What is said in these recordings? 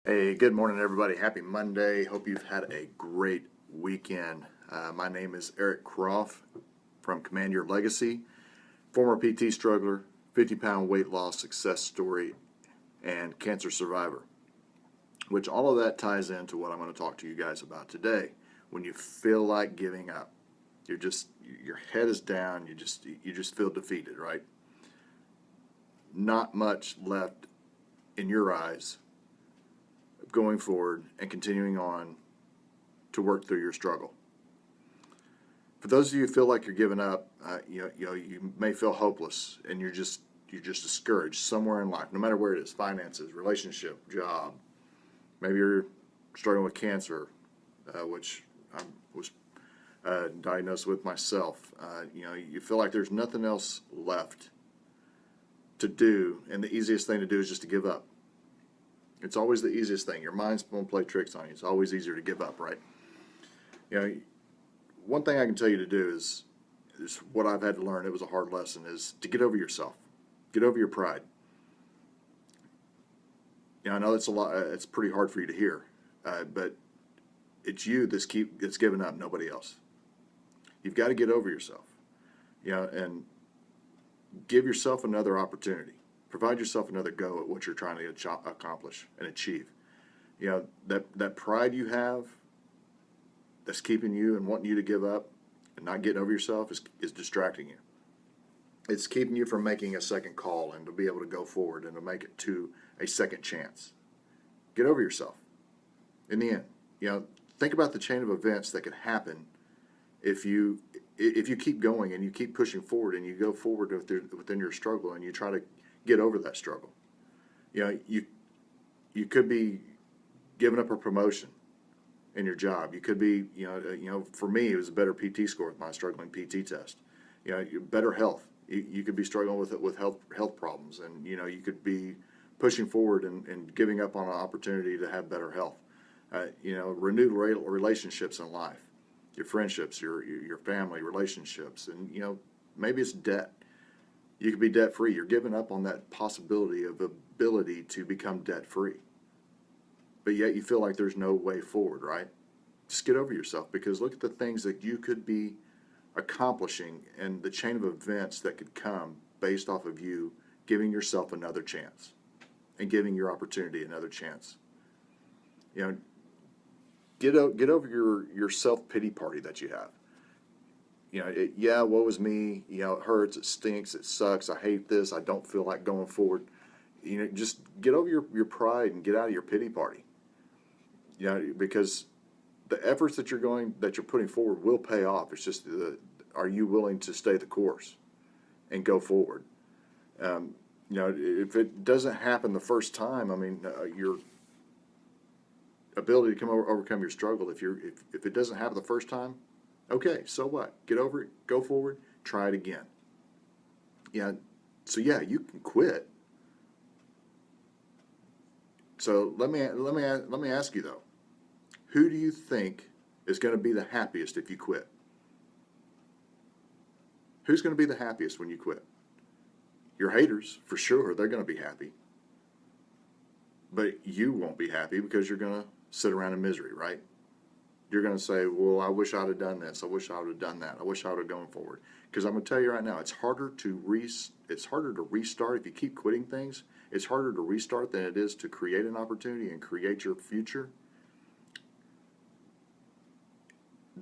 Hey, good morning, everybody. Happy Monday. Hope you've had a great weekend. My name is Eric Croft from Command Your Legacy, former PT struggler, 50-pound weight loss success story, and cancer survivor, which all of that ties into what I'm going to talk to you guys about today. When you feel like giving up, your head is down, you just feel defeated, right? Not much left in your eyes going forward and continuing on to work through your struggle. For those of you who feel like you're giving up, you may feel hopeless and you're just discouraged somewhere in life, no matter where it is: finances, relationship, job. Maybe you're struggling with cancer, which I was diagnosed with myself. You feel like there's nothing else left to do, and the easiest thing to do is just to give up. It's always the easiest thing. Your mind's going to play tricks on you. It's always easier to give up, right? You know, one thing I can tell you to do is what I've had to learn. It was a hard lesson. Is to get over yourself, get over your pride. I know it's a lot. It's pretty hard for you to hear, but it's you that's giving up, nobody else. You've got to get over yourself, and give yourself another opportunity. Provide yourself another go at what you're trying to accomplish and achieve. That pride you have that's keeping you and wanting you to give up and not getting over yourself is distracting you. It's keeping you from making a second call and to be able to go forward and to make it to a second chance. Get over yourself. In the end, think about the chain of events that could happen if you keep going and you keep pushing forward and you go forward within your struggle and you try to get over that struggle. You could be giving up a promotion in your job. You could be, for me, it was a better PT score with my struggling PT test. Better health. You could be struggling with health problems, and you could be pushing forward and giving up on an opportunity to have better health. Renewed relationships in life, your friendships, your family relationships, and maybe it's debt. You could be debt free. You're giving up on that possibility of ability to become debt free, but yet you feel like there's no way forward, right? Just get over yourself, because look at the things that you could be accomplishing and the chain of events that could come based off of you giving yourself another chance and giving your opportunity another chance. Get over your self-pity party that you have. Woe is me. It hurts, it stinks, it sucks, I hate this, I don't feel like going forward. Just get over your pride and get out of your pity party. Because the efforts that you're putting forward will pay off. It's just are you willing to stay the course and go forward? If it doesn't happen the first time, your ability to overcome your struggle. If it doesn't happen the first time, okay, so what? Get over it, go forward, try it again. You can quit. So let me ask you though, who do you think is going to be the happiest if you quit? Who's going to be the happiest when you quit? Your haters, for sure, they're going to be happy. But you won't be happy because you're going to sit around in misery, right? You're going to say, well, I wish I'd have done this. I wish I would have done that. I wish I would have gone forward. Because I'm going to tell you right now, it's harder to restart if you keep quitting things. It's harder to restart than it is to create an opportunity and create your future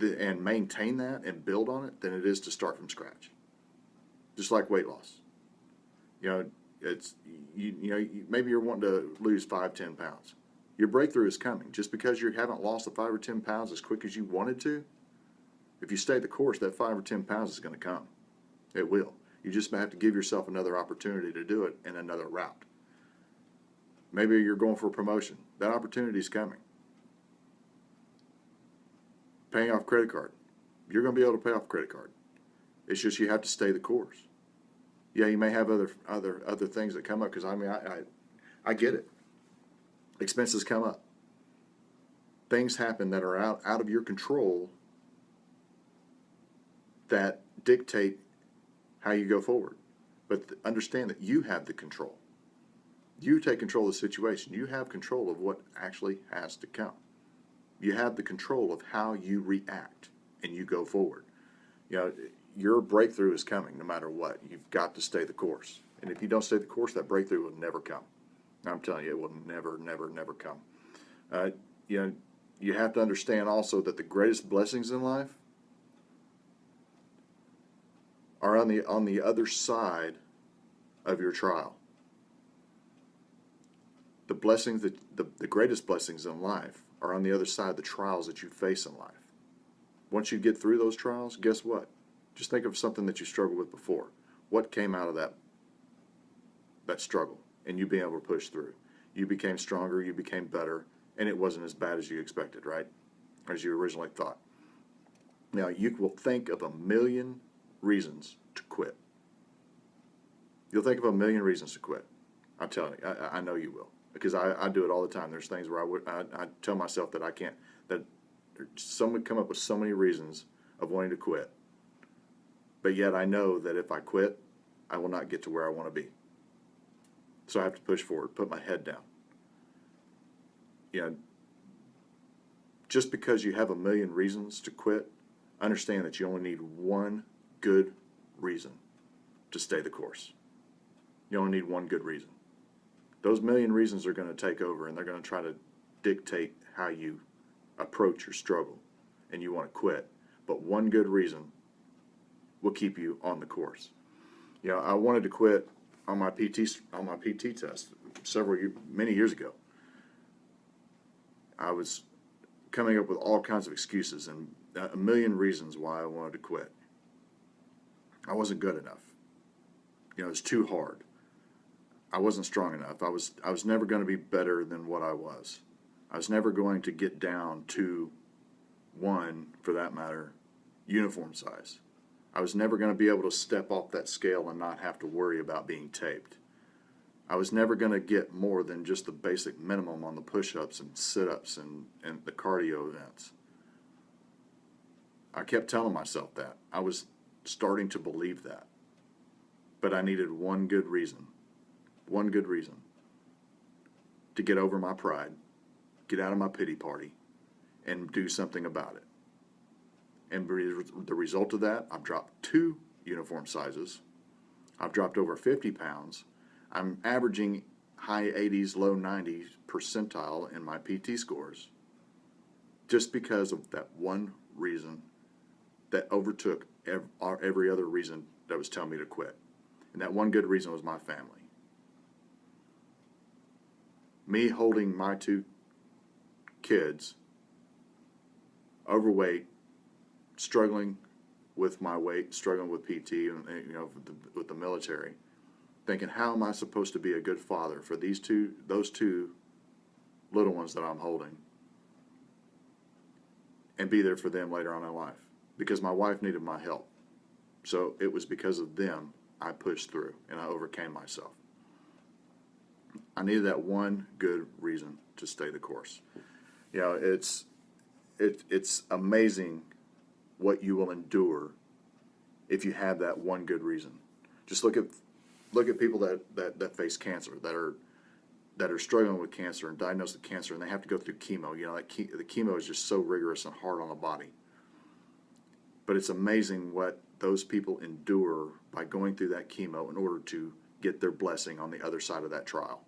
and maintain that and build on it than it is to start from scratch. Just like weight loss. Maybe you're wanting to lose 5-10 pounds. Your breakthrough is coming. Just because you haven't lost the 5 or 10 pounds as quick as you wanted to, if you stay the course, that 5 or 10 pounds is going to come. It will. You just have to give yourself another opportunity to do it in another route. Maybe you're going for a promotion. That opportunity is coming. Paying off credit card. You're going to be able to pay off credit card. It's just you have to stay the course. Yeah, you may have other things that come up, because I get it. Expenses come up. Things happen that are out of your control that dictate how you go forward. But understand that you have the control. You take control of the situation. You have control of what actually has to come. You have the control of how you react, and you go forward. You know, your breakthrough is coming no matter what. You've got to stay the course. And if you don't stay the course, that breakthrough will never come. I'm telling you, it will never, never, never come. Uh, you know, you have to understand also that the greatest blessings in life are on the other side of your trial. The blessings that the greatest blessings in life are on the other side of the trials that you face in life. Once you get through those trials, guess what? Just think of something that you struggled with before. What came out of that struggle and you being able to push through? You became stronger, you became better, and it wasn't as bad as you expected, right? As you originally thought. Now, you will think of a million reasons to quit. You'll think of a million reasons to quit. I'm telling you, I know you will. Because I do it all the time. There's things where I tell myself that I can't, that someone come up with so many reasons of wanting to quit. But yet I know that if I quit, I will not get to where I want to be. So I have to push forward, put my head down. You know, just because you have a million reasons to quit, understand that you only need one good reason to stay the course. You only need one good reason. Those million reasons are going to take over, and they're going to try to dictate how you approach your struggle, and you want to quit. But one good reason will keep you on the course. You know, I wanted to quit on my PT test many years ago. I was coming up with all kinds of excuses and a million reasons why I wanted to quit. I wasn't good enough. You know, it was too hard. I wasn't strong enough. I was never going to be better than what I was. I was never going to get down to one, for that matter, uniform size. I was never going to be able to step off that scale and not have to worry about being taped. I was never going to get more than just the basic minimum on the push-ups and sit-ups and the cardio events. I kept telling myself that. I was starting to believe that. But I needed one good reason to get over my pride, get out of my pity party, and do something about it. And the result of that, I've dropped 2 uniform sizes. I've dropped over 50 pounds. I'm averaging high 80s, low 90s percentile in my PT scores just because of that one reason that overtook every other reason that was telling me to quit. And that one good reason was my family. Me holding my 2 kids, overweight, struggling with my weight, struggling with PT, and you know, with the military, thinking, how am I supposed to be a good father for those two little ones that I'm holding, and be there for them later on in life? Because my wife needed my help. So it was because of them I pushed through and I overcame myself. I needed that one good reason to stay the course. You know, it's amazing what you will endure if you have that one good reason. Just look at people that face cancer, that are struggling with cancer and diagnosed with cancer, and they have to go through chemo. You know, the chemo is just so rigorous and hard on the body. But it's amazing what those people endure by going through that chemo in order to get their blessing on the other side of that trial,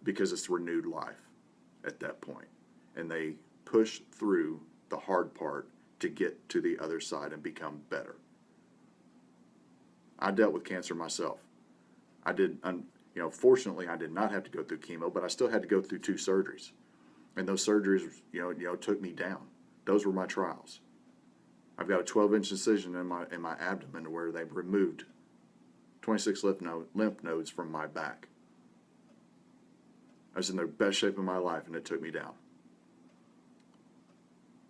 because it's renewed life at that point. And they push through the hard part to get to the other side and become better. I dealt with cancer myself. Fortunately, I did not have to go through chemo, but I still had to go through 2 surgeries. And those surgeries, took me down. Those were my trials. I've got a 12-inch incision in my abdomen where they've removed 26 lymph nodes from my back. I was in the best shape of my life, and it took me down.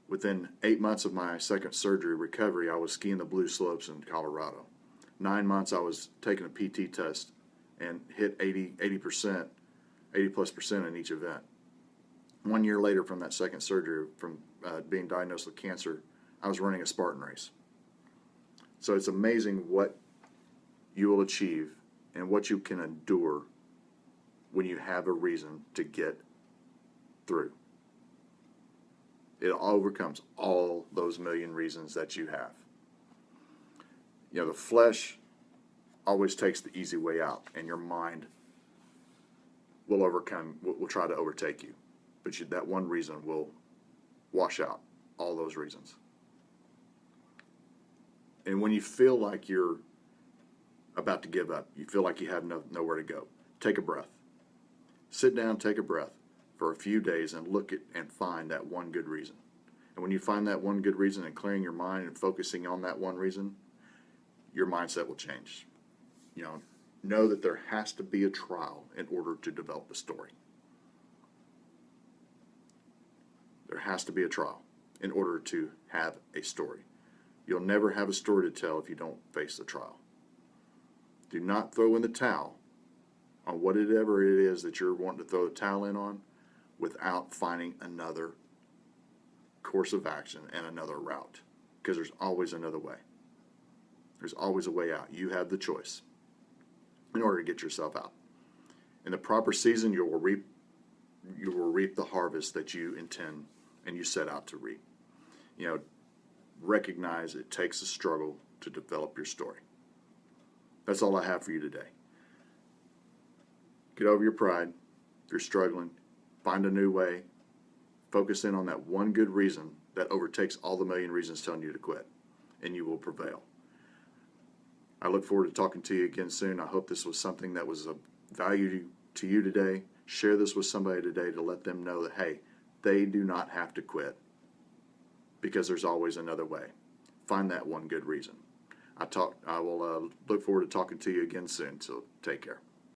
Within 8 months of my second surgery recovery, I was skiing the blue slopes in Colorado. 9 months, I was taking a PT test and hit 80%, 80+% in each event. 1 year later from that second surgery, from being diagnosed with cancer, I was running a Spartan race. So it's amazing what you will achieve and what you can endure when you have a reason to get through. It overcomes all those million reasons that you have. You know, the flesh always takes the easy way out, and your mind will try to overtake you. But that one reason will wash out all those reasons. And when you feel like you're about to give up, you feel like you have nowhere to go, take a breath. Sit down, take a breath for a few days and look at and find that one good reason. And when you find that one good reason and clearing your mind and focusing on that one reason, your mindset will change. You know that there has to be a trial in order to develop a story. There has to be a trial in order to have a story. You'll never have a story to tell if you don't face the trial. Do not throw in the towel on whatever it is that you're wanting to throw the towel in on without finding another course of action and another route, because there's always another way. There's always a way out. You have the choice in order to get yourself out. In the proper season, you will reap the harvest that you intend and you set out to reap. You know, recognize it takes a struggle to develop your story. That's all I have for you today. Get over your pride. If you're struggling, find a new way. Focus in on that one good reason that overtakes all the million reasons telling you to quit, and you will prevail. I look forward to talking to you again soon. I hope this was something that was of value to you today. Share this with somebody today to let them know that, hey, they do not have to quit, because there's always another way. Find that one good reason. I will look forward to talking to you again soon, so take care.